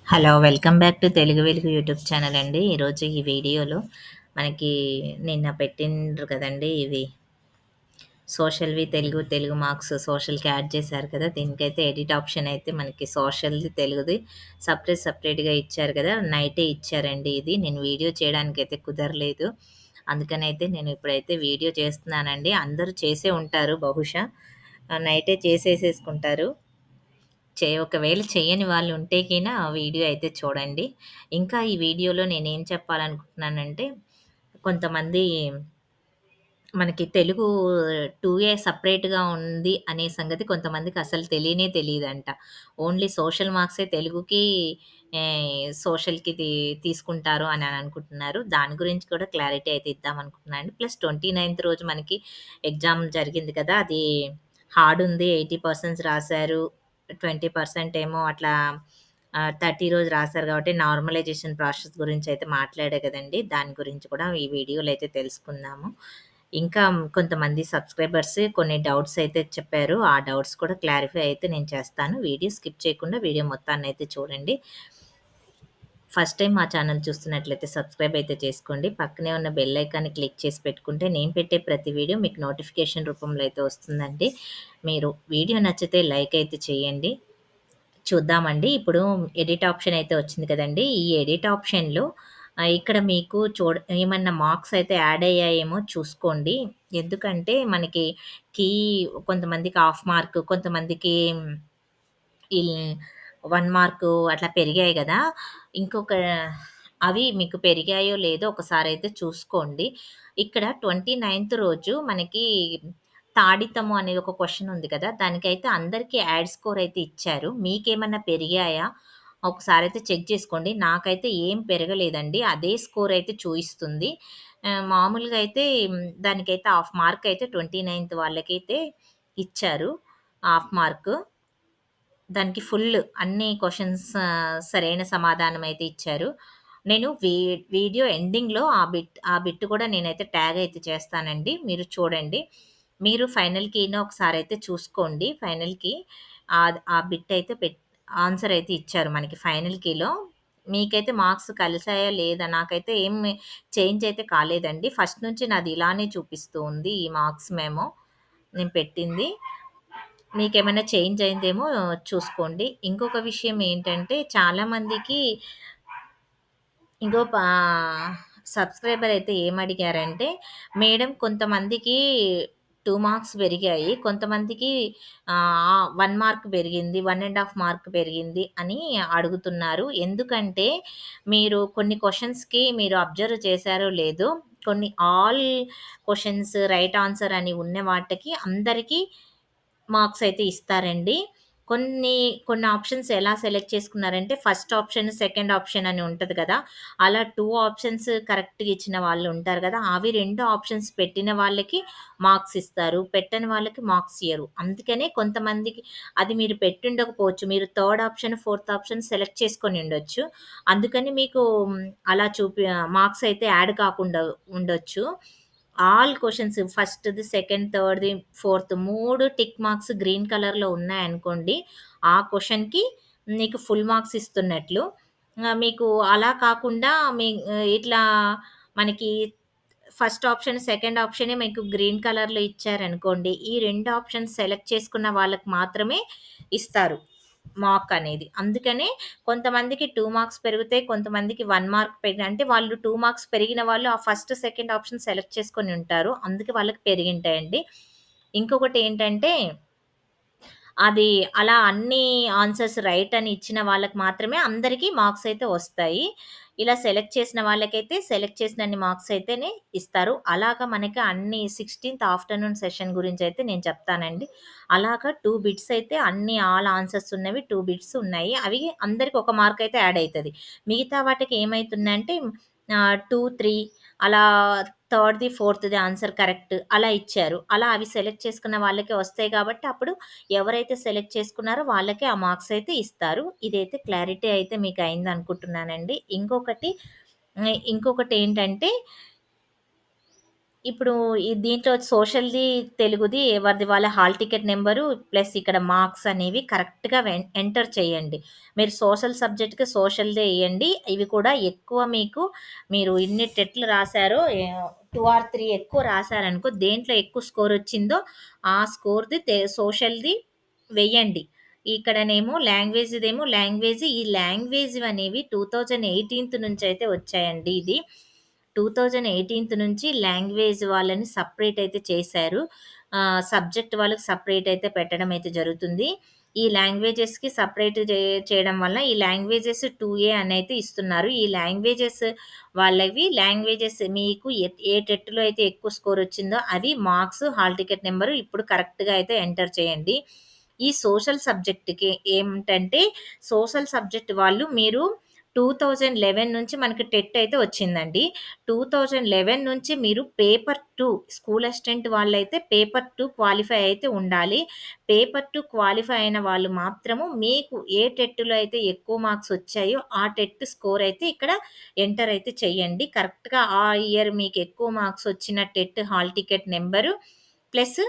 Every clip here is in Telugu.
Hello! Welcome back to Telugu వెలుగు యూట్యూబ్ ఛానల్ అండి. ఈరోజు ఈ వీడియోలో మనకి నిన్న పెట్టిండ్రు కదండీ! ఇవి సోషల్‌వి తెలుగు, తెలుగు మార్క్స్ సోషల్‌కి యాడ్ చేశారు కదా! దీనికైతే ఎడిట్ ఆప్షన్ అయితే మనకి సోషల్‌ది, తెలుగుది సెపరేట్‌గా ఇచ్చారు కదా! నైటే ఇచ్చారండి ఇది. నేను వీడియో చేయడానికైతే కుదరలేదు. అందుకనైతే నేను ఇప్పుడైతే వీడియో చేస్తున్నానండి. అందరూ చేసే ఉంటారు బహుశా. నైటే చేసేసేసుకుంటారు. ఒకవేళ చెయ్యని వాళ్ళు ఉంటే గిన వీడియో అయితే చూడండి. ఇంకా ఈ వీడియోలో నేనేం చెప్పాలనుకుంటున్నానంటే, కొంతమంది మనకి తెలుగు 2 సెపరేట్‌గా ఉంది అనే సంగతి కొంతమందికి అసలు తెలియనే తెలీదంట. ఓన్లీ సోషల్ మార్క్సే తెలుగుకి సోషల్‌కి తీసుకుంటారు అని అనుకుంటున్నారు. దాని గురించి కూడా క్లారిటీ అయితే ఇద్దామనుకుంటున్నానండి. ప్లస్ 29థ్ రోజు మనకి ఎగ్జామ్ జరిగింది కదా! అది హార్డ్ ఉంది. 80% రాసారు. 20% ఏమో అట్లా 30 రోజు రాసారు కాబట్టి నార్మలైజేషన్ ప్రాసెస్ గురించి అయితే మాట్లాడా కదండీ! దాని గురించి కూడా ఈ వీడియోలో అయితే తెలుసుకుందాము. ఇంకా కొంతమంది సబ్‌స్క్రైబర్స్ కొన్ని డౌట్స్ అయితే చెప్పారు. ఆ డౌట్స్ కూడా క్లారిఫై అయితే నేను చేస్తాను. వీడియో స్కిప్ చేయకుండా వీడియో మొత్తాన్నయితే చూడండి. ఫస్ట్ టైమ్ మా ఛానల్ చూస్తున్నట్లయితే సబ్స్క్రైబ్ అయితే చేసుకోండి. పక్కనే ఉన్న బెల్ ఐకాన్‌ని క్లిక్ చేసి పెట్టుకుంటే నేను పెట్టే ప్రతి వీడియో మీకు నోటిఫికేషన్ రూపంలో అయితే వస్తుందండి. మీరు వీడియో నచ్చితే లైక్ అయితే చేయండి. చూద్దామండి. ఇప్పుడు ఎడిట్ ఆప్షన్ అయితే వచ్చింది కదండీ! ఈ ఎడిట్ ఆప్షన్‌లో ఇక్కడ మీకు ఏమన్నా మార్క్స్ అయితే యాడ్ అయ్యాయేమో చూసుకోండి. ఎందుకంటే మనకి కీ కొంతమందికి హాఫ్ మార్క్, కొంతమందికి ఇల్ 1 మార్కు అట్లా పెరిగాయి గదా! ఇంకొక అవి మీకు పెరిగాయో లేదో ఒకసారయితే చూసుకోండి. ఇక్కడ 29థ్ రోజు మనకి తాడితము అనేది ఒక క్వెషన్ ఉంది కదా! దానికైతే అందరికి యాడ్ స్కోర్ అయితే ఇచ్చారు. మీకేమన్నా పెరిగాయా? ఒకసారయితే చెక్ చేసుకోండి. నాకైతే ఏం పెరగలేదండి. అదే స్కోర్ అయితే చూయిస్తుంది. మామూలుగా అయితే దానికైతే హాఫ్ మార్క్ అయితే 29థ్ వాళ్ళకైతే ఇచ్చారు. Half mark. దానికి ఫుల్ అన్ని క్వెషన్స్ సరైన సమాధానం అయితే ఇచ్చారు. నేను వీడియో ఎండింగ్‌లో ఆ బిట్ కూడా నేనైతే ట్యాగ్ అయితే చేస్తానండి. మీరు చూడండి. మీరు ఫైనల్ కీని ఒకసారయితే చూసుకోండి. ఫైనల్ కీ ఆ బిట్ అయితే ఆన్సర్ అయితే ఇచ్చారు మనకి ఫైనల్ కీలో. మీకైతే మార్క్స్ కలిసాయా లేదా? నాకైతే ఏమి చేంజ్ అయితే కాలేదండి. ఫస్ట్ నుంచి నాది ఇలానే చూపిస్తూ ఉంది ఈ మార్క్స్ మెమో నేను పెట్టింది. మీకేమైనా చేంజ్ అయిందేమో చూసుకోండి. ఇంకొక విషయం ఏంటంటే చాలామందికి ఇంకో సబ్‌స్క్రైబర్ అయితే ఏమడిగారంటే, మేడం కొంతమందికి 2 మార్క్స్ పెరిగాయి. కొంతమందికి 1 మార్క్ పెరిగింది. 1 ½ మార్క్ పెరిగింది అని అడుగుతున్నారు. ఎందుకంటే మీరు కొన్ని క్వెషన్స్‌కి మీరు అబ్జర్వ్ చేశారో లేదో కొన్ని ఆల్ క్వెషన్స్ రైట్ ఆన్సర్ అని ఉన్న వాటికి అందరికి మార్క్స్ అయితే ఇస్తారండి. కొన్ని, కొన్ని ఆప్షన్స్ ఎలా సెలెక్ట్ చేసుకున్నారంటే, ఫస్ట్ ఆప్షన్, సెకండ్ ఆప్షన్ అని ఉంటది కదా! అలా 2 ఆప్షన్స్ కరెక్ట్‌గా ఇచ్చిన వాళ్ళు ఉంటారు కదా! అవి 2 ఆప్షన్స్ పెట్టిన వాళ్ళకి మార్క్స్ ఇస్తారు. పెట్టని వాళ్ళకి మార్క్స్ ఇయ్యరు. అందుకనే కొంతమందికి అది మీరు పెట్టుండకపోవచ్చు. మీరు third option, fourth option select చేసుకొని ఉండొచ్చు. అందుకని మీకు అలా మార్క్స్ అయితే యాడ్ కాకుండా ఉండొచ్చు. ఆల్ క్వెషన్స్ ఫస్ట్‌ది, సెకండ్, థర్డ్‌ది, ఫోర్త్ 3 టిక్ మార్క్స్ గ్రీన్ కలర్‌లో ఉన్నాయనుకోండి. ఆ క్వెషన్‌కి నీకు ఫుల్ మార్క్స్ ఇస్తున్నట్లు. మీకు అలా కాకుండా ఇట్లా మనకి ఫస్ట్ ఆప్షన్, సెకండ్ ఆప్షనే మీకు గ్రీన్ కలర్‌లో ఇచ్చారనుకోండి. ఈ 2 ఆప్షన్స్ సెలెక్ట్ చేసుకున్న వాళ్ళకి మాత్రమే ఇస్తారు మార్క్ అనేది. అందుకనే కొంతమందికి 2 మార్క్స్ పెరుగుతాయి. కొంతమందికి 1 మార్క్ అంటే వాళ్ళు 2 మార్క్స్ పెరిగిన వాళ్ళు ఆ ఫస్ట్, సెకండ్ ఆప్షన్ సెలెక్ట్ చేసుకొని ఉంటారు. అందుకే వాళ్ళకి పెరిగింటాయండి. ఇంకొకటేంటంటే అది అలా అన్ని ఆన్సర్స్ రైట్ అని ఇచ్చిన వాళ్ళకి మాత్రమే అందరికి మార్క్స్ అయితే వస్తాయి. ఇలా సెలెక్ట్ చేసిన వాళ్ళకైతే సెలెక్ట్ చేసినన్ని మార్క్స్ అయితేనే ఇస్తారు. అలాగా మనకి అన్ని 16థ్ ఆఫ్టర్‌నూన్ సెషన్ గురించయితే నేను చెప్తానండి. అలాగా 2 బిట్స్ అయితే అన్ని ఆల్ ఆన్సర్స్ ఉన్నవి 2 బిట్స్ ఉన్నాయి. అవి అందరికి ఒక మార్క్ అయితే యాడ్ అయితది. మిగతా వాటికి ఏమైతుందంటే 2, 3 అలా థర్డ్‌ది, ఫోర్త్‌ది ఆన్సర్ కరెక్ట్ అలా ఇచ్చారు. అలా అవి సెలెక్ట్ చేసుకున్న వాళ్ళకే వస్తాయి కాబట్టి అప్పుడు ఎవరైతే సెలెక్ట్ చేసుకున్నారో వాళ్ళకే ఆ మార్క్స్ అయితే ఇస్తారు. ఇదైతే క్లారిటీ అయితే మీకు అయిందనుకుంటున్నానండి. ఇంకొకటేంటంటే ఇప్పుడు దీంట్లో సోషల్‌ది, తెలుగుది ఎవరిది వాళ్ళ హాల్ టికెట్ నంబరు ప్లస్ ఇక్కడ మార్క్స్ అనేవి కరెక్ట్‌గా ఎంటర్ చేయండి. మీరు సోషల్ సబ్జెక్ట్‌కి సోషల్‌దే ఎయండి. ఇవి కూడా ఎక్కువ మీకు మీరు ఇన్ని టెట్‌లు రాసారో 2 ఆర్ 3 ఎక్కువ రాసారనుకో, దేంట్లో ఎక్కువ స్కోర్ వచ్చిందో ఆ స్కోర్‌ది సోషల్‌ది వెయ్యండి. ఇక్కడనేమో లాంగ్వేజ్‌దేమో లాంగ్వేజ్, ఈ లాంగ్వేజ్ అనేవి 2018 నుంచయితే వచ్చాయండి ఇది. 2018 నుంచి లాంగ్వేజ్ వాళ్ళని సెపరేట్ అయితే చేశారు. సబ్జెక్ట్ వాళ్ళకి సెపరేట్ అయితే పెట్టడం అయితే జరుగుతుంది. ఈ లాంగ్వేజెస్‌కి సెపరేట్ చేయడం వల్ల ఈ లాంగ్వేజెస్ 2A అనైతే ఇస్తున్నారు. ఈ లాంగ్వేజెస్ వాళ్ళవి లాంగ్వేజెస్ మీకు ఏ టెట్‌లో అయితే ఎక్కువ స్కోర్ వచ్చిందో అవి మార్క్స్, హాల్ టికెట్ నంబరు ఇప్పుడు కరెక్ట్‌గా అయితే ఎంటర్ చేయండి. ఈ సోషల్ సబ్జెక్ట్‌కి ఏమిటంటే, సోషల్ సబ్జెక్ట్ వాళ్ళు మీరు 2011 నుంచి మనకి టెట్ అయితే వచ్చిందండి. 2011 నుంచి మీరు పేపర్ 2 స్కూల్ అసిస్టెంట్ వాళ్ళైతే పేపర్ 2 క్వాలిఫై అయితే ఉండాలి. పేపర్ 2 క్వాలిఫై అయిన వాళ్ళు మాత్రము మీకు ఏ టెట్‌లో అయితే ఎక్కువ మార్క్స్ వచ్చాయో, ఆ టెట్ స్కోర్ అయితే ఇక్కడ ఎంటర్ అయితే చేయండి. కరెక్ట్‌గా ఆ ఇయర్ మీకు ఎక్కువ మార్క్స్ వచ్చిన TET hall ticket number plus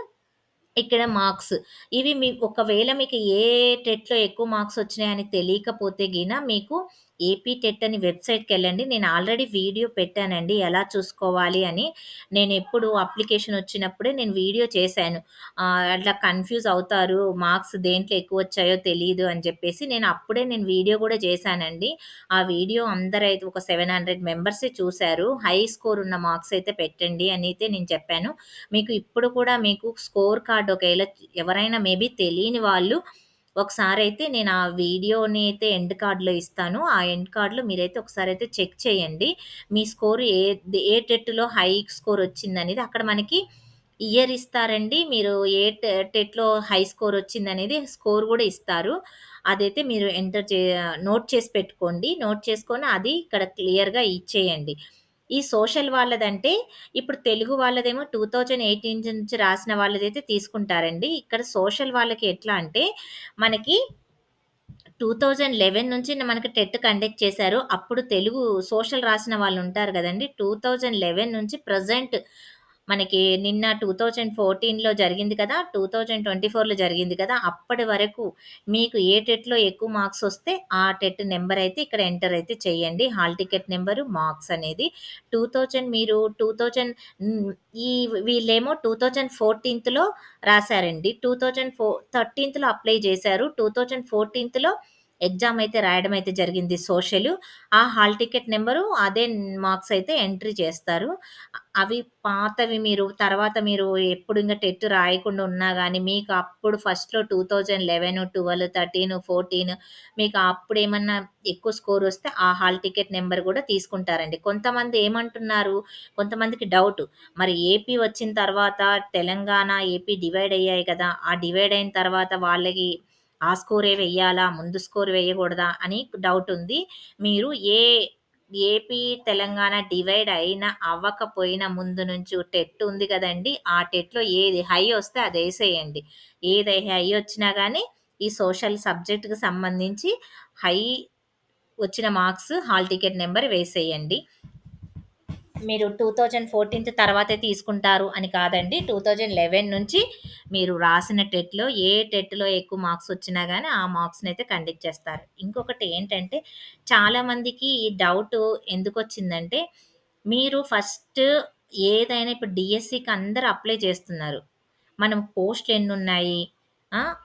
ఇక్కడ మార్క్స్. ఇవి ఒకవేళ మీకు ఏ టెట్‌లో ఎక్కువ మార్క్స్ వచ్చినాయని తెలియకపోతే మీకు ఏపీ టెట్ అని వెబ్‌సైట్‌కెళ్ళండి. నేను ఆల్రెడీ వీడియో పెట్టానండి ఎలా చూసుకోవాలి అని. నేనెప్పుడు అప్లికేషన్ వచ్చినప్పుడే నేను వీడియో చేశాను. అట్లా కన్‌ఫ్యూజ్ అవుతారు. మార్క్స్ దేంట్లో ఎక్కువొచ్చాయో తెలీదు అని చెప్పేసి నేను వీడియో గూడా చేశానండి. ఆ వీడియో అందరైతే ఒక 700 మెంబర్సే చూసారు. హై స్కోర్ ఉన్న మార్క్స్ అయితే పెట్టండి అనైతే నేను చెప్పాను. ఇప్పుడు కూడా మీకు స్కోర్ కార్డ్ ఒకవేళ ఎవరైనా మేబీ తెలియని వాళ్ళు ఒకసారయితే నేను ఆ వీడియోని అయితే ఎండ్ కార్డ్‌లో ఇస్తాను. ఆ ఎండ్ కార్డ్‌లో మీరైతే ఒకసారయితే చెక్ చేయండి. మీ స్కోర్ ఏ టెట్‌లో హై స్కోర్ వచ్చిందనేది అక్కడ మనకి ఇయర్ ఇస్తారండి. మీరు ఏ టెట్‌లో హై స్కోర్ వచ్చిందనేది స్కోర్ గూడా ఇస్తారు. అదైతే మీరు నోట్ చేసి పెట్టుకోండి. నోట్ చేసుకొని అది ఇక్కడ క్లియర్‌గా ఇచ్చేయండి. ఈ సోషల్ వాళ్ళదంటే ఇప్పుడు తెలుగు వాళ్ళదేమో 2018 నుంచి రాసిన వాళ్ళదైతే తీసుకుంటారండి. ఇక్కడ సోషల్ వాళ్ళకి ఎట్లా అంటే, మనకి 2011 నుంచి మనకి టెట్ కండక్ట్ చేశారు. అప్పుడు తెలుగు సోషల్ రాసిన వాళ్ళుంటారు గదండీ! 2011 నుంచి ప్రెజెంట్ మనకి నిన్న 2014లో జరిగింది కదా! 2024లో జరిగింది కదా! అప్పటి వరకు మీకు ఏ టెట్‌లో ఎక్కువ మార్క్సొస్తే ఆ టెట్ నంబర్ అయితే ఇక్కడ ఎంటర్ అయితే చేయండి. హాల్ టికెట్ నంబరు, మార్క్స్ అనేది. 2000 మీరు 2000 హ్మ్. ఈ వీళ్ళేమో 2014లో రాసారండి. 13లో అప్లై చేశారు. 2014లో ఎగ్జామ్ అయితే రాయడం అయితే జరిగింది సోషలు. ఆ హాల్ టికెట్ నంబరు అదే మార్క్స్ అయితే ఎంట్రీ చేస్తారు. అవి పాతవి మీరు ఎప్పుడు ఇంగ టెట్ రాయకుండా ఉన్నా గాని, మీకు అప్పుడు ఫస్ట్‌లో 2011, 12, 13, 14 మీకు అప్పుడేమన్నా ఎక్కువ స్కోరొస్తే ఆ హాల్ టికెట్ నంబర్ గూడా తీసుకుంటారండి. కొంతమంది ఏమంటున్నారు, కొంతమందికి డౌటు. మరి ఏపీ వచ్చిన తర్వాత తెలంగాణ, ఏపీ డివైడ్ అయ్యాయి కదా! ఆ డివైడ్ అయిన తర్వాత వాళ్ళకి ఆ స్కోరే వెయ్యాలా? ముందు స్కోర్ వేయకూడదా? అని డౌటుంది. మీరు ఏపీ, తెలంగాణ డివైడ్ అయినా, అవ్వకపోయినా ముందు నుంచి టెట్ ఉంది గదండీ! ఆ టెట్‌లో ఏది హై ఒస్తే అదేసేయండి. ఏది హై ఒచ్చినా గానీ, ఈ సోషల్ సబ్జెక్ట్‌కి సంబంధించి హై వచ్చిన మార్క్స్, హాల్ టికెట్ నంబర్ వేసేయండి. మీరు 2014 తర్వాతే తీసుకుంటారు అని కాదండి. 2011 నుంచి మీరు రాసిన టెట్‌లో ఏ టెట్‌లో ఎక్కువ మార్క్స్ వచ్చినా గాని, ఆ మార్క్స్‌నైతే కండక్ట్ చేస్తారు. ఇంకొకటి ఏంటంటే, చాలామందికి ఈ డౌటు ఎందుకొచ్చిందంటే, మీరు ఫస్ట్ ఏదైనా ఇప్పుడు డీఎస్సీకి అందరూ అప్లై చేస్తున్నారు. మనం పోస్ట్‌లెన్నున్నాయి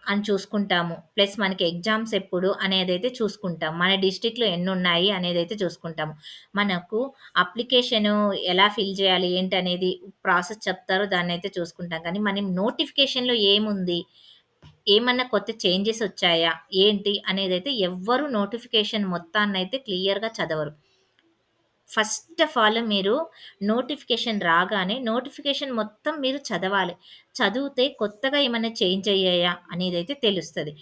అని చూసుకుంటాము. ప్లస్ మనకి ఎగ్జామ్స్ ఎప్పుడు అనేదైతే చూసుకుంటాం. మన డిస్ట్రిక్ట్‌లో ఎన్నున్నాయి అనేదైతే చూసుకుంటాము. మనకు అప్లికేషను ఎలా ఫిల్ చేయాలి ఏంటనేది ప్రాసెస్ చెప్తారు. దాన్నైతే చూసుకుంటాం. కానీ మనం నోటిఫికేషన్‌లో ఏముంది? ఏమన్నా కొత్త చేంజెస్ వచ్చాయా? ఏంటి? అనేదైతే ఎవ్వరు నోటిఫికేషన్ మొత్తాన్నయితే క్లియర్‌గా చదవరు. ఫస్ట్ ఆఫ్ ఆల్ మీరు నోటిఫికేషన్ రాగానే నోటిఫికేషన్ మొత్తం మీరు చదవాలి. చదివితే కొత్తగా ఏమన్నా చేంజ్ అయ్యాయా అనేదైతే తెలుస్తది.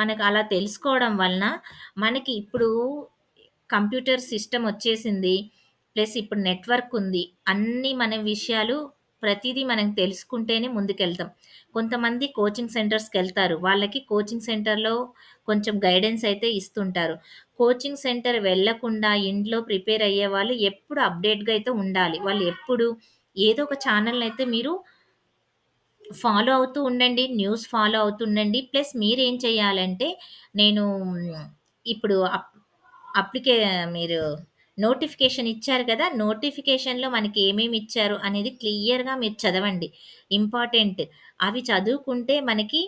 మనకు అలా తెలుసుకోవడం వలన మనకి ఇప్పుడు కంప్యూటర్ సిస్టమ్ వచ్చేసింది. ప్లస్ ఇప్పుడు నెట్వర్క్ ఉంది. అన్నీ మన విషయాలు ప్రతీదీ మనం తెలుసుకుంటేనే ముందుకెళ్తాం. కొంతమంది కోచింగ్ సెంటర్స్‌కెళ్తారు. వాళ్ళకి కోచింగ్ సెంటర్‌లో కొంచెం గైడెన్స్ అయితే ఇస్తుంటారు. కోచింగ్ సెంటర్ వెళ్ళకుండా ఇంట్లో ప్రిపేర్ అయ్యేవాళ్ళు ఎప్పుడు అప్‌డేట్‌గా అయితే ఉండాలి. వాళ్ళు ఎప్పుడు ఏదో ఒక ఛానెల్‌నయితే మీరు ఫాలో అవుతూ ఉండండి. News follow అవుతుండండి. ప్లస్ మీరేం చేయాలంటే, నేను ఇప్పుడు అప్లికే మీరు నోటిఫికేషన్ ఇచ్చారు గదా! నోటిఫికేషన్‌లో మనకి ఏమేమి ఇచ్చారు అనేది క్లియర్‌గా మీరు చదవండి. ఇంపార్టెంట్. అవి చదువుకుంటే మనకి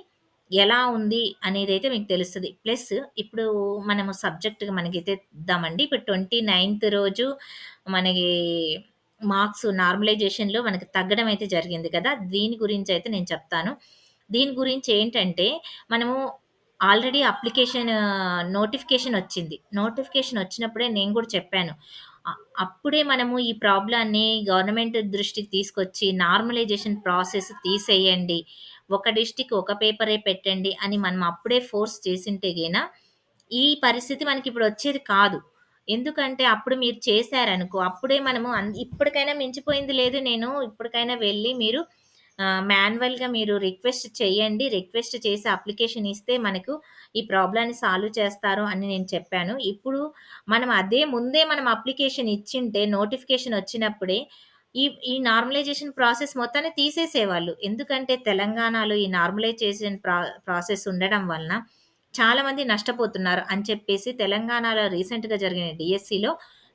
ఎలా ఉంది అనేదైతే మీకు తెలుస్తది. ప్లస్ ఇప్పుడు మనము సబ్జెక్ట్‌గా మనకైతే ఇద్దామండి. ఇప్పుడు 29థ్ రోజు మనకి మార్క్స్ నార్మలైజేషన్‌లో మనకి తగ్గడం అయితే జరిగింది కదా! దీని గురించయితే నేను చెప్తాను. దీని గురించి ఏంటంటే, మనము ఆల్రెడీ అప్లికేషన్ నోటిఫికేషన్ వచ్చింది. నోటిఫికేషన్ వచ్చినప్పుడే నేను కూడా చెప్పాను. అ అప్పుడే మనము ఈ ప్రాబ్లమ్‌ని గవర్నమెంట్ దృష్టికి తీసుకొచ్చి నార్మలైజేషన్ ప్రాసెస్ తీసేయండి. ఒక డిస్ట్రిక్ట్ ఒక పేపరే పెట్టండి అని మనం అప్పుడే ఫోర్స్ చేసుంటే గిన, ఈ పరిస్థితి మనకిప్పుడు వచ్చేది కాదు. ఎందుకంటే అప్పుడు మీరు చేశారనుకో, అప్పుడే మనము ఇప్పటికైనా మించిపోయింది లేదు. నేను ఇప్పటికైనా వెళ్లి మీరు మాన్యువల్‌గా మీరు రిక్వెస్ట్ చేయండి. రిక్వెస్ట్ చేసి అప్లికేషన్ ఇస్తే మనకు ఈ ప్రాబ్లమ్‌ని సాల్వ్ చేస్తారు అని నేను చెప్పాను. ఇప్పుడు మనం అదే ముందే మనం అప్లికేషన్ ఇచ్చింటే నోటిఫికేషన్ వచ్చినప్పుడే ఈ ఈ నార్మలైజేషన్ ప్రాసెస్ మొత్తాన్ని తీసేసేవాళ్ళు. ఎందుకంటే తెలంగాణలో ఈ నార్మలైజేషన్ ప్రాసెస్ ఉండడం వలన చాలామంది నష్టపోతున్నారు అని చెప్పేసి తెలంగాణలో రీసెంట్‌గా జరిగిన డీఎస్సీలో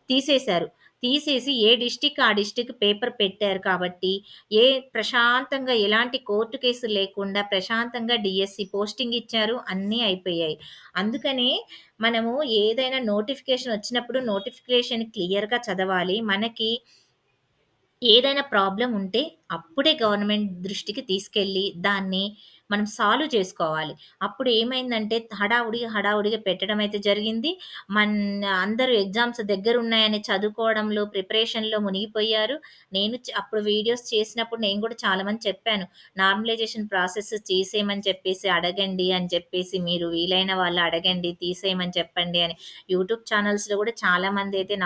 తీసేశారు. తీసేసి ఏ డిస్ట్రిక్ట్ ఆ డిస్ట్రిక్ట్ పేపర్ పెట్టారు కాబట్టి, ఏ ప్రశాంతంగా ఎలాంటి కోర్టు కేసులు లేకుండా ప్రశాంతంగా డీఎస్సీ పోస్టింగ్ ఇచ్చారు. అన్నీ అయిపోయాయి. అందుకనే మనము ఏదైనా నోటిఫికేషన్ వచ్చినప్పుడు నోటిఫికేషన్ క్లియర్‌గా చదవాలి. మనకి ఏదైనా ప్రాబ్లమ్ ఉంటే అప్పుడే గవర్నమెంట్ దృష్టికి తీసుకెళ్ళి దాన్ని మనం సాల్వ్ చేసుకోవాలి. అప్పుడు ఏమైందంటే హడావుడిగా పెట్టడం అయితే జరిగింది. అందరూ ఎగ్జామ్స్ దగ్గరున్నాయని చదువుకోవడంలో, ప్రిపరేషన్‌లో మునిగిపోయారు. నేను అప్పుడు వీడియోస్ చేసినప్పుడు నేను కూడా చాలా మంది చెప్పాను. నార్మలైజేషన్ ప్రాసెస్ తీసేయమని చెప్పేసి అడగండి అని చెప్పేసి మీరు వీలైన వాళ్ళు అడగండి, తీసేయమని చెప్పండి అని. యూట్యూబ్ ఛానల్స్‌లో కూడా చాలామంది అయితే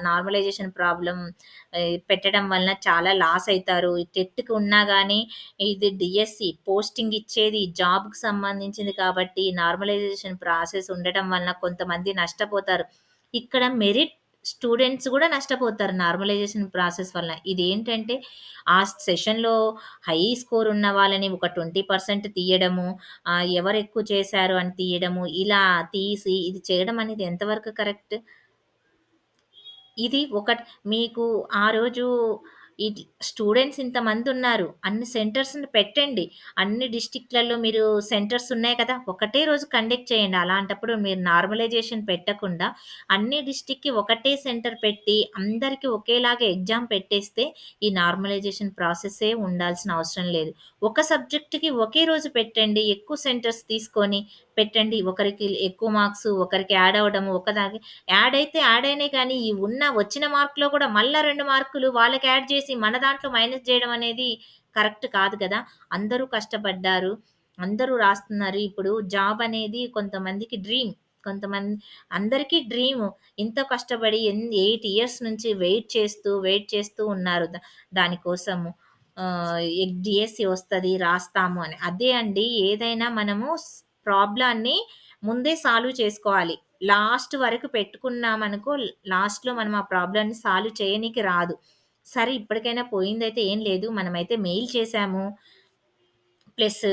నార్మలైజేషన్ ప్రాబ్లమ్ పెట్టడం వలన చాలా లాస్ అయితారు. టెట్‌కి ఉన్నా గాని ఇది డీఎస్సీ పోస్టింగ్ ఇచ్చేది జాబ్‌కి సంబంధించింది కాబట్టి నార్మలైజేషన్ ప్రాసెస్ ఉండటం వలన కొంతమంది నష్టపోతారు. ఇక్కడ మెరిట్ స్టూడెంట్స్ గూడా నష్టపోతారు నార్మలైజేషన్ ప్రాసెస్ వలన. ఇదేంటంటే ఆ సెషన్‌లో హై స్కోర్ ఉన్న వాళ్ళని ఒక 20% తీయడము, ఎవరు ఎక్కువ చేశారు అని తీయడము, ఇలా తీసి ఇది చేయడం అనేది ఎంతవరకు కరెక్ట్? ఇది ఒకటి మీకు ఆ రోజు స్టూడెంట్స్ ఇంతమందున్నారు. అన్ని సెంటర్స్‌ని పెట్టండి. అన్ని డిస్ట్రిక్ట్‌లలో మీరు సెంటర్స్ ఉన్నాయి కదా! ఒకటే రోజు కండక్ట్ చేయండి. అలాంటప్పుడు మీరు నార్మలైజేషన్ పెట్టకుండా అన్ని డిస్ట్రిక్ట్‌కి ఒకటే సెంటర్ పెట్టి అందరికి ఒకేలాగా ఎగ్జామ్ పెట్టేస్తే ఈ నార్మలైజేషన్ ప్రాసెసే ఉండాల్సిన అవసరం లేదు. ఒక సబ్జెక్ట్‌కి ఒకే రోజు పెట్టండి. ఎక్కువ సెంటర్స్ తీసుకొని పెట్టండి. ఒకరికి ఎక్కువ మార్క్స్ ఒకరికి యాడ్ అవ్వడము, ఒకదానికి యాడ్ అయినాయి కానీ, ఈ వచ్చిన మార్క్‌లో కూడా మళ్ళా 2 మార్కులు వాళ్ళకి యాడ్ చేసి, మన దాంట్లో మైనస్ జేయడం అనేది కరెక్ట్ కాదు కదా! అందరూ కష్టపడ్డారు. అందరూ రాస్తున్నారు. ఇప్పుడు జాబ్ అనేది కొంతమందికి డ్రీమ్. కొంతమంది అందరికీ డ్రీము. ఎంతో కష్టపడి 8 ఇయర్స్ నుంచి వెయిట్ చేస్తూ ఉన్నారు దాని కోసము. డీఎస్సీ వస్తది, రాస్తాము అని. అదే అండి ఏదైనా మనము ప్రాబ్లమ్‌ని ముందే సాల్వ్ చేసుకోవాలి. లాస్ట్ వరకు పెట్టుకున్నామనుకో, లాస్ట్‌లో మనం ఆ ప్రాబ్లమ్‌ని సాల్వ్ చేయనీకి రాదు. సరే ఇప్పటికైనా పోయిందైతే ఏం లేదు. మనమైతే మెయిల్ చేసాము. ప్లస్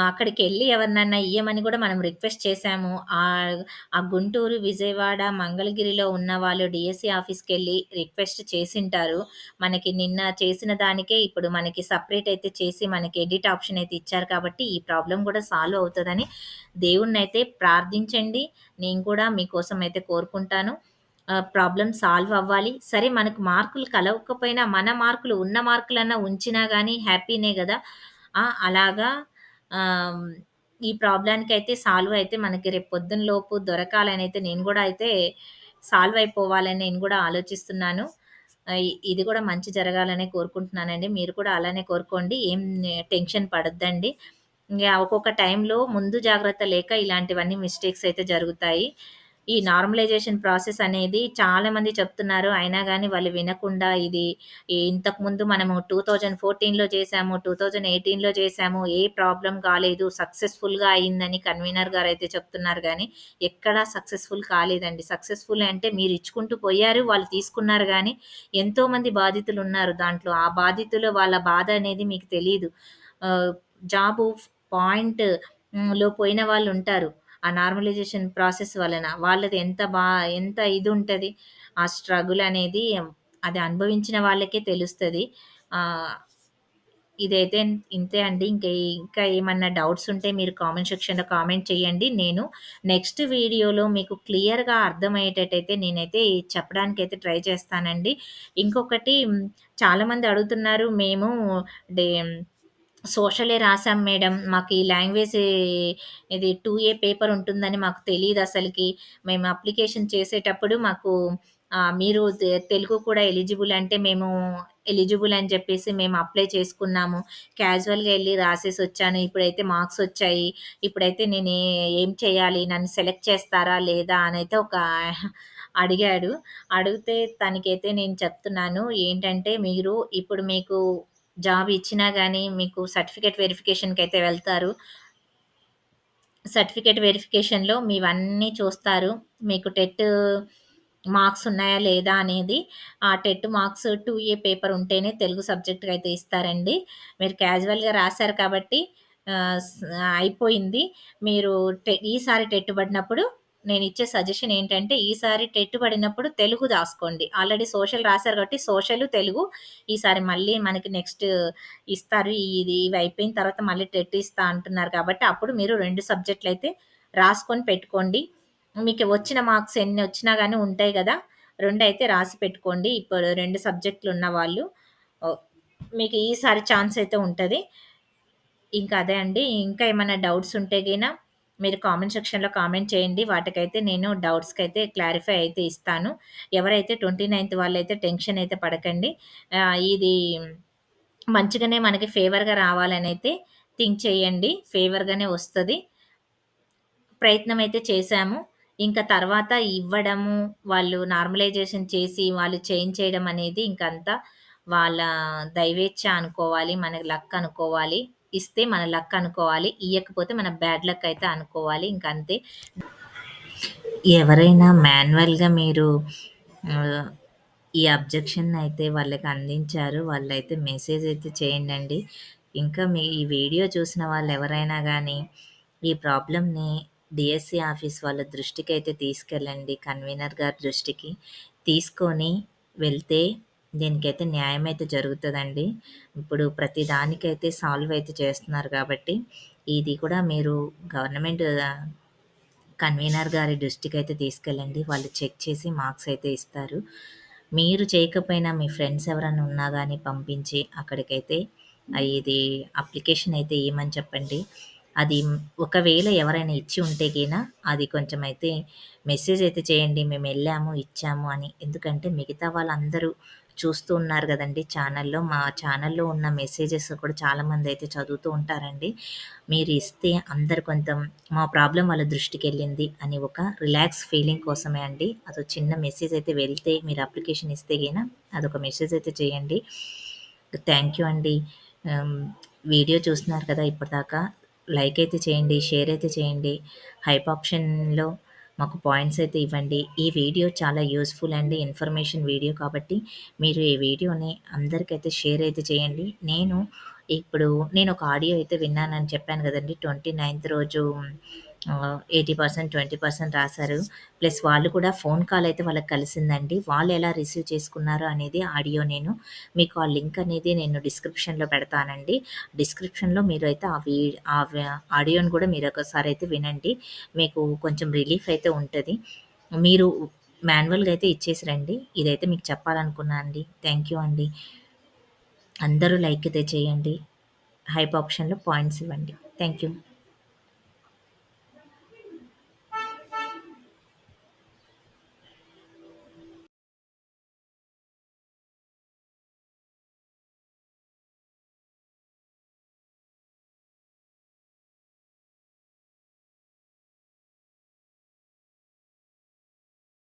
అక్కడికెళ్ళి ఎవరినన్నా ఇయ్యమని గూడా మనం రిక్వెస్ట్ చేసాము. ఆ గుంటూరు, విజయవాడ, మంగళగిరిలో ఉన్న వాళ్ళు డీఎస్సీ ఆఫీస్‌కెళ్ళి రిక్వెస్ట్ చేసుంటారు. మనకి నిన్న చేసిన దానికే ఇప్పుడు మనకి సెపరేట్ అయితే చేసి మనకి ఎడిట్ ఆప్షన్ అయితే ఇచ్చారు కాబట్టి, ఈ ప్రాబ్లమ్ గూడా సాల్వ్ అవుతదని దేవుడినైతే ప్రార్థించండి. నేను కూడా మీకోసం అయితే కోరుకుంటాను. ప్రాబ్లమ్ సాల్వ్ అవ్వాలి. సరే మనకు మార్కులు కలవకపోయినా మన మార్కులు ఉన్న మార్కులన్నా ఉంచినా గానీ హ్యాపీనే గదా! అలాగా ఆహ్, ఈ ప్రాబ్లమ్‌కైతే సాల్వ్ అయితే మనకి రేపు పొద్దున లోపు దొరకాలనైతే నేను గూడా అయితే సాల్వ్ అయిపోవాలని నేను గూడా ఆలోచిస్తున్నాను. ఇది గూడా మంచి జరగాలనే కోరుకుంటున్నానండి. మీరు కూడా అలానే కోరుకోండి. ఏం టెన్షన్ పడొద్దండి. ఒక్కొక్క టైంలో ముందు జాగ్రత్త లేక ఇలాంటివన్నీ మిస్టేక్స్ అయితే జరుగుతాయి. ఈ నార్మలైజేషన్ ప్రాసెస్ అనేది చాలామంది చెప్తున్నారు. అయినా గాని వాళ్ళు వినకుండా ఇది ఇంతకుముందు మనము 2014లో చేశాము, 2018లో చేశాము. ఏ ప్రాబ్లమ్ కాలేదు. సక్సెస్‌ఫుల్‌గా అయిందని కన్వీనర్ గారైతే చెప్తున్నారు గానీ, ఎక్కడా సక్సెస్‌ఫుల్ కాలేదండి. సక్సెస్‌ఫుల్ అంటే మీరు ఇచ్చుకుంటూ పోయారు. వాళ్ళు తీసుకున్నారు గానీ, ఎంతోమంది బాధితులున్నారు దాంట్లో. ఆ బాధితులు వాళ్ళ బాధ అనేది మీకు తెలీదు. ఆహ్, జాబు పాయింట్ లో పోయిన వాళ్ళుంటారు. ఆ నార్మలైజేషన్ ప్రాసెస్ వలన. వాళ్ళది ఎంత ఇదుంటది. ఆ స్ట్రగుల్ అనేది అది అనుభవించిన వాళ్ళకే తెలుస్తది. ఆహ్, ఇదైతే ఇంతే అండి. ఇంకా ఏమన్నా డౌట్స్ ఉంటే మీరు కామెంట్ సెక్షన్‌లో కామెంట్ చేయండి. నేను నెక్స్ట్ వీడియోలో మీకు క్లియర్‌గా అర్థమయ్యేటట్టయితే నేనైతే చెప్పడానికైతే ట్రై చేస్తానండి. ఇంకొకటి చాలామంది అడుగుతున్నారు. మేము డే సోషలే రాసాం మేడం. మాకు ఈ లాంగ్వేజ్ ఇది 2 పేపర్ ఉంటుందని మాకు తెలీదసలకి. మేము అప్లికేషన్ చేసేటప్పుడు మాకు మీరు తెలుగు కూడా ఎలిజిబుల్ అంటే మేము ఎలిజిబుల్ అని చెప్పేసి మేము అప్లై చేసుకున్నాము. క్యాజువల్‌గా ఎళ్లి రాసేసొచ్చాను. ఇప్పుడైతే మార్క్స్ వచ్చాయి. ఇప్పుడైతే నేను ఏం చేయాలి? నన్ను సెలెక్ట్ చేస్తారా? లేదా? అనైతే ఒక అడిగాడు. అడిగితే తనకైతే నేను చెప్తున్నాను ఏంటంటే, మీరు ఇప్పుడు మీకు జాబ్ ఇచ్చినా గాని మీకు సర్టిఫికేట్ వెరిఫికేషన్‌కైతే వెళ్తారు. సర్టిఫికేట్ వెరిఫికేషన్‌లో మీవన్నీ చూస్తారు. మీకు మార్క్స్ ఉన్నాయా లేదా అనేది. ఆ టెట్ మార్క్స్ 2 పేపర్ ఉంటేనే తెలుగు సబ్జెక్ట్‌కైతే ఇస్తారండి. మీరు క్యాజువల్‌గా రాసారు కాబట్టి ఆహ్, స్ అయిపోయింది. మీరు ఈసారి టెట్ పడినప్పుడు నేనిచ్చే సజెషన్ ఏంటంటే, ఈసారి టెట్ పడినప్పుడు తెలుగు రాసుకోండి. ఆల్రెడీ సోషల్ రాసారు కాబట్టి సోషలు, తెలుగు ఈసారి మళ్ళీ మనకి నెక్స్ట్ ఇస్తారు. ఇవి అయిపోయిన తర్వాత మళ్ళీ టెట్ ఇస్తా అంటున్నారు కాబట్టి, అప్పుడు మీరు 2 సబ్జెక్ట్‌లయితే రాసుకొని పెట్టుకోండి. మీకు వచ్చిన మార్క్స్ ఎన్నొచ్చినా గాని ఉంటాయి గదా! 2 అయితే రాసి పెట్టుకోండి. ఇప్పుడు 2 సబ్జెక్ట్‌లు ఉన్నవాళ్ళు. ఓహ్! మీకు ఈసారి ఛాన్స్ అయితే ఉంటది. ఇంకా అదే అండి. ఇంకా ఏమన్నా డౌట్స్ ఉంటే గిన మీరు కామెంట్ సెక్షన్‌లో కామెంట్ చేయండి. వాటికైతే నేను డౌట్స్‌కైతే క్లారిఫై అయితే ఇస్తాను. ఎవరైతే 29థ్ వాళ్ళైతే టెన్షన్ అయితే పడకండి. ఇది మంచిగానే మనకి ఫేవర్‌గా రావాలనైతే థింక్ చేయండి. ఫేవర్‌గానే వస్తది. ప్రయత్నమైతే చేశాము. ఇంకా తర్వాత ఇవ్వడము, వాళ్ళు నార్మలైజేషన్ చేసి, వాళ్ళు చేంజ్ చేయడం అనేది ఇంకంతా వాళ్ళ దైవేచ్ఛ అనుకోవాలి. మన లక్ అనుకోవాలి. ఇస్తే మన లక్ అనుకోవాలి. ఇయ్యకపోతే మన బ్యాడ్ లక్ అయితే అనుకోవాలి. ఇంకంతే. ఎవరైనా మాన్యువల్‌గా మీరు ఆహ్, ఈ అబ్జెక్షన్ అయితే వాళ్ళకి అందించారు. వాళ్ళైతే మెసేజ్ అయితే చేయండండి. ఇంకా ఈ వీడియో చూసిన వాళ్ళెవరైనా గానీ, ఈ ప్రాబ్లమ్‌ని డీఎస్సీ ఆఫీస్ వాళ్ళ దృష్టికైతే తీసుకెళ్ళండి. కన్వీనర్ గారి దృష్టికి. తీసుకొని వెళ్తే దీనికైతే న్యాయమైతే జరుగుతదండి. ఇప్పుడు ప్రతి దానికైతే సాల్వ్ అయితే చేస్తున్నారు కాబట్టి, ఇది కూడా మీరు గవర్నమెంట్ కన్వీనర్ గారి దృష్టికైతే తీసుకెళ్ళండి. వాళ్ళు చెక్ చేసి మార్క్స్ అయితే ఇస్తారు. మీరు చేయకపోయినా మీ ఫ్రెండ్స్ ఎవరైనా ఉన్నా గానీ పంపించి అక్కడికైతే ఇది అప్లికేషన్ అయితే ఇయ్యమని చెప్పండి. అది ఒకవేళ ఎవరైనా ఇచ్చి ఉంటే గిన అది కొంచెం అయితే మెసేజ్ అయితే చేయండి. మేమెళ్ళాము, ఇచ్చాము అని. ఎందుకంటే మిగతా వాళ్ళందరూ చూస్తూ ఉన్నారు గదండీ ఛానల్‌లో. మా ఛానల్‌లో ఉన్న మెసేజెస్ కూడా చాలామందయితే చదువుతూ ఉంటారండి. మీరు ఇస్తే అందరు కొంచెం మా ప్రాబ్లమ్ వాళ్ళ దృష్టికెళ్ళింది అని ఒక రిలాక్స్ ఫీలింగ్ కోసమే అండి. అదో చిన్న మెసేజ్ అయితే వెళ్తే మీరు అప్లికేషన్ ఇస్తే గిన అదొక మెసేజ్ అయితే చేయండి. థ్యాంక్ యూ అండి. ఆహ్, వీడియో చూస్తున్నారు కదా ఇప్పటిదాకా. లైక్ అయితే చేయండి, షేర్ అయితే చేయండి. హైప్ ఆప్షన్‌లో మాకు పాయింట్స్ అయితే ఇవ్వండి. ఈ వీడియో చాలా యూజ్‌ఫుల్ అండి. ఇన్ఫర్మేషన్ వీడియో కాబట్టి మీరు ఈ వీడియోని అందరికైతే షేర్ అయితే చేయండి. ఇప్పుడు నేనొక ఆడియో అయితే విన్నానని చెప్పాను గదండీ! 29థ్ రోజు 80%, 20% రాసారు. ప్లస్ వాళ్ళు కూడా ఫోన్ కాల్ అయితే వాళ్ళకి కలిసిందండి. వాళ్ళెలా రిసీవ్ చేసుకున్నారు అనేది ఆడియో మీకు ఆ లింక్ అనేది నేను డిస్క్రిప్షన్‌లో పెడతానండి. డిస్క్రిప్షన్‌లో మీరైతే ఆ ఆడియోని కూడా మీరొకసారయితే వినండి. మీకు కొంచెం రిలీఫ్ అయితే ఉంటది. మీరు మాన్యువల్‌గా అయితే ఇచ్చేసి రండి. ఇదైతే మీకు చెప్పాలనుకున్నా అండి. థ్యాంక్ యూ అండి. అందరూ లైక్ అయితే చేయండి. హైప్ ఆప్షన్‌లో పాయింట్స్ ఇవ్వండి. Thank you.